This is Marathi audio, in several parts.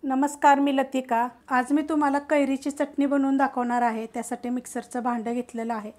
नमस्कार, मी लतिका। आज मी तुम्हाला कैरीची चटणी बनवून दाखवणार आहे। त्यासाठी मिक्सरचं भांडं घेतलेलं आहे।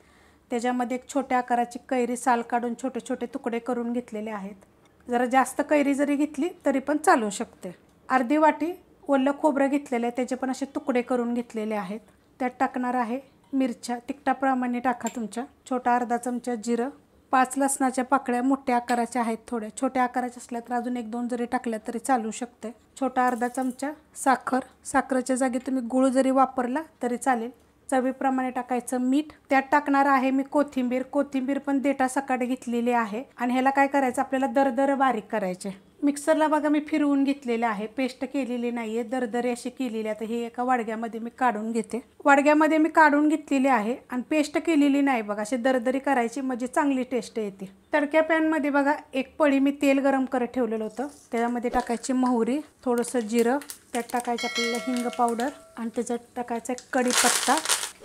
त्याच्यामध्ये एक छोट्या आकाराची कैरी साल काढून छोटे छोटे तुकडे करून घेतलेले आहेत। जरा जास्त कैरी जरी घेतली तरी पण चालू शकते। अर्धी वाटी ओलं खोबरं घेतलेलं आहे, त्याचे पण असे तुकडे करून घेतलेले आहेत। त्यात टाकणार आहे मिरच्या, तिखटाप्रमाणे टाका तुमच्या। छोटा अर्धा चमचा जिरं, 5 लसणाच्या पाकळ्या मोठ्या आकाराच्या आहेत, थोड्या छोट्या आकाराच्या असल्या तर अजून 1-2 जरी टाकल्या तरी चालू शकते। छोटा अर्धा चमचा साखर, साखरेच्या जागी तुम्ही गूळ जरी वापरला तरी चालेल। चवीप्रमाणे टाकायचं मीठ। त्यात टाकणार आहे मी कोथिंबीर, कोथिंबीर पण देठासकट घेतलेली आहे। आणि ह्याला काय करायचं, आपल्याला दरदर बारीक करायचे। मिक्सरला बघा मी फिरवून घेतलेले आहे, पेस्ट केलेली नाहीये, दरदरी अशी केलेली आहे। आता हे एका वाडग्यामध्ये मी काढून घेते। वाडग्यामध्ये मी काढून घेतलेली आहे आणि पेस्ट केलेली नाही बघा, अशी दरदरी करायची म्हणजे चांगली टेस्ट येते। तडक्या पॅनमध्ये बघा एक पळी मी तेल गरम करत ठेवलेलं होतं, त्याच्यामध्ये टाकायची मोहरी, थोडंसं जिरं, त्यात टाकायचं आपल्याला हिंग पावडर आणि त्याच्यात टाकायचा कढीपत्ता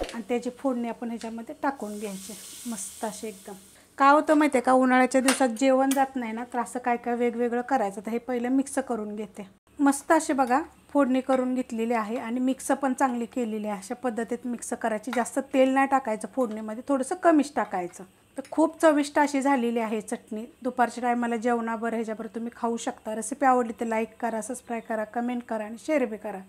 आणि त्याची फोडणी आपण ह्याच्यामध्ये टाकून घ्यायची मस्त अशी एकदम। काय होतं माहिती आहे का, उन्हाळ्याच्या दिवसात जेवण जात नाही ना, तर असं काय काय वेगवेगळं करायचं। तर हे पहिलं मिक्स करून घेते। मस्त अशी बघा फोडणी करून घेतलेली आहे आणि मिक्स पण चांगली केलेली आहे। अशा पद्धतीत मिक्स करायची, जास्त तेल नाही टाकायचं फोडणीमध्ये, थोडंसं कमीच टाकायचं। तर खूप चविष्ट अशी झालेली आहे चटणी। दुपारच्या टायमाला जेवणाबरोबर ह्याच्याबरोबर तुम्ही खाऊ शकता। रेसिपी आवडली तर लाईक करा, सबस्क्राईब करा, कमेंट करा आणि शेअर बी करा।